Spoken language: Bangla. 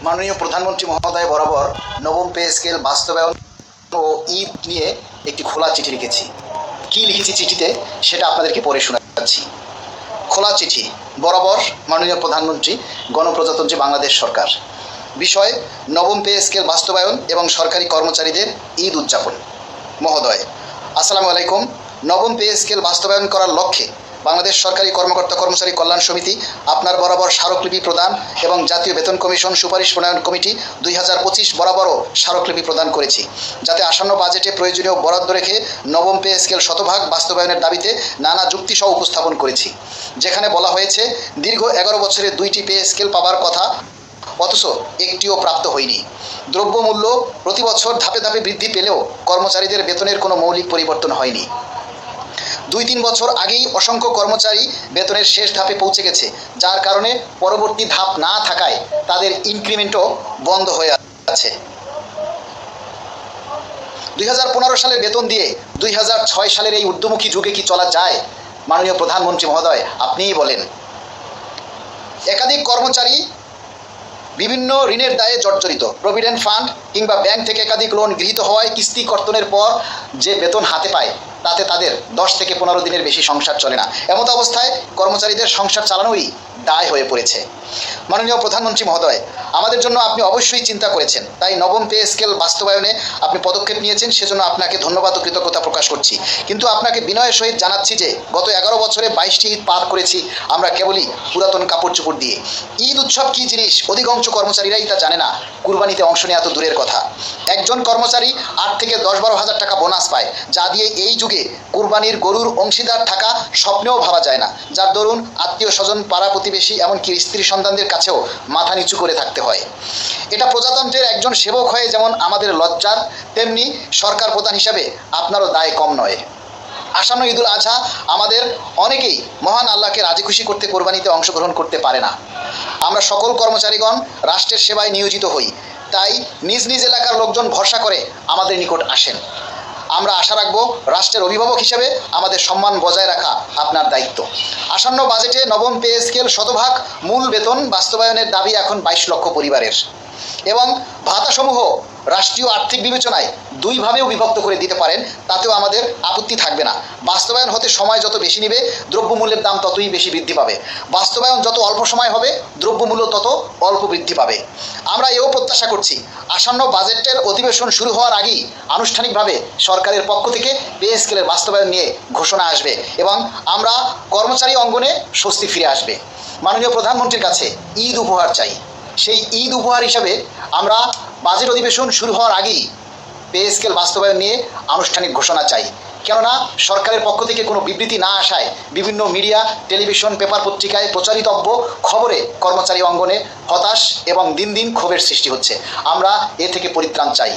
মাননীয় প্রধানমন্ত্রী মহোদয় বরাবর নবম পে স্কেল বাস্তবায়ন ও ঈদ নিয়ে একটি খোলা চিঠি লিখেছি। কি লিখেছি চিঠিতে সেটা আপনাদেরকে পড়ে শোনাচ্ছি। খোলা চিঠি বরাবর মাননীয় প্রধানমন্ত্রী গণপ্রজাতন্ত্রী বাংলাদেশ সরকার, বিষয় নবম পে স্কেল বাস্তবায়ন এবং সরকারি কর্মচারীদের ঈদ উদযাপন। মহোদয়, আসসালামু আলাইকুম। নবম পে স্কেল বাস্তবায়ন করার লক্ষ্যে বাংলাদেশ সরকারি কর্মকর্তা কর্মচারী কল্যাণ সমিতি আপনার বরাবর স্মারকলিপি প্রদান এবং জাতীয় বেতন কমিশন সুপারিশ প্রণয়ন কমিটি 2025 বরাবরও স্মারকলিপি প্রদান করেছি, যাতে আসন্ন বাজেটে প্রয়োজনীয় বরাদ্দ রেখে নবম পে স্কেল শতভাগ বাস্তবায়নের দাবিতে নানা যুক্তিসহ উপস্থাপন করেছি। যেখানে বলা হয়েছে দীর্ঘ 11 বছরে 2টি পে স্কেল পাবার কথা, অথচ একটিও প্রাপ্ত হয়নি। দ্রব্যমূল্য প্রতি বছর ধাপে ধাপে বৃদ্ধি পেলেও কর্মচারীদের বেতনের কোনো মৌলিক পরিবর্তন হয়নি। 2-3 বছর আগেই অসংখ্য কর্মচারী বেতনের শেষ ধাপে পৌঁছে গেছে, যার কারণে পরবর্তী ধাপ না থাকায় তাদের ইনক্রিমেন্টও বন্ধ হয়ে আছে। 2015 সালের বেতন দিয়ে 2006 সালের এই ঊর্ধ্বমুখী যুগে কি চলা যায়? মাননীয় প্রধানমন্ত্রী মহোদয়, আপনিই বলেন। একাধিক কর্মচারী বিভিন্ন ঋণের দায়ে জর্জরিত। প্রভিডেন্ট ফান্ড কিংবা ব্যাংক থেকে একাধিক লোন গৃহীত হওয়ায় কিস্তি কর্তনের পর যে বেতন হাতে পায় তাতে তাদের 10 থেকে 15 দিনের বেশি সংসার চলে না। এমত অবস্থায় কর্মচারীদের সংসার চালানোই দায় হয়ে পড়েছে। মাননীয় প্রধানমন্ত্রী মহোদয়, আমাদের জন্য আপনি অবশ্যই চিন্তা করেছেন, তাই নবম পে স্কেল বাস্তবায়নে আপনি পদক্ষেপ নিয়েছেন, সেজন্য আপনাকে ধন্যবাদ ও কৃতজ্ঞতা প্রকাশ করছি। কিন্তু আপনাকে বিনয়ের সহিত জানাচ্ছি যে গত 11 বছরে 22টি ঈদ পার করেছি আমরা কেবলই পুরাতন কাপড় চোপড় দিয়ে। ঈদ উৎসব কী জিনিস অধিকাংশ কর্মচারীরাই তা জানে না। কুরবানিতে অংশ নেওয়া তো দূরের কথা। একজন কর্মচারী 8 থেকে 10-12 হাজার টাকা বোনাস পায়, যা দিয়ে এই যুগে কুরবানির গরুর অংশীদার থাকা স্বপ্নেও ভাবা যায় না, যার দরুন আত্মীয় স্বজন, পাড়া প্রতিবেশী, এমনকি স্ত্রী সন্তানদের কাছেও মাথা নিচু করে থাকতে হয়। এটা প্রজাতন্ত্রের একজন সেবক হয়ে যেমন আমাদের লজ্জার, তেমনি সরকার প্রধান হিসাবে আপনারও দায় কম নয়। আসন্ন ঈদুল আজহা আমাদের অনেকেই মহান আল্লাহকে রাজি খুশি করতে কোরবানিতে অংশগ্রহণ করতে পারে না। আমরা সকল কর্মচারীগণ রাষ্ট্রের সেবায় নিয়োজিত হই, তাই নিজ নিজ এলাকার লোকজন ভরসা করে আমাদের নিকট আসেন। আমরা আশা রাখব রাষ্ট্রের অভিভাবক হিসেবে আমাদের সম্মান বজায় রাখা আপনার দায়িত্ব। আসন্ন বাজেটে নবম পে স্কেল শতভাগ মূল বেতন বাস্তবায়নের দাবি এখন 22 লক্ষ পরিবারের, এবং ভাতাসমূহ রাষ্ট্রীয় আর্থিক বিবেচনায় 2 ভাবেও বিভক্ত করে দিতে পারেন, তাতেও আমাদের আপত্তি থাকবে না। বাস্তবায়ন হতে সময় যত বেশি নেবে দ্রব্যমূল্যের দাম ততই বেশি বৃদ্ধি পাবে। বাস্তবায়ন যত অল্প সময় হবে দ্রব্যমূল্য তত অল্প বৃদ্ধি পাবে। আমরা এও প্রত্যাশা করছি আসন্ন বাজেটের অধিবেশন শুরু হওয়ার আগেই আনুষ্ঠানিকভাবে সরকারের পক্ষ থেকে পে স্কেলের বাস্তবায়ন নিয়ে ঘোষণা আসবে এবং আমরা কর্মচারী অঙ্গনে স্বস্তি ফিরে আসবে। মাননীয় প্রধানমন্ত্রীর কাছে ঈদ উপহার চাই। সেই ঈদ উপহার হিসাবে আমরা বাজেট অধিবেশন শুরু হওয়ার আগেই পে স্কেল বাস্তবায়ন নিয়ে আনুষ্ঠানিক ঘোষণা চাই। কেননা সরকারের পক্ষ থেকে কোনো বিবৃতি না আসায় বিভিন্ন মিডিয়া, টেলিভিশন, পেপার পত্রিকায় প্রচারিতব্য খবরে কর্মচারী অঙ্গনে হতাশ এবং দিন দিন ক্ষোভের সৃষ্টি হচ্ছে। আমরা এ থেকে পরিত্রাণ চাই।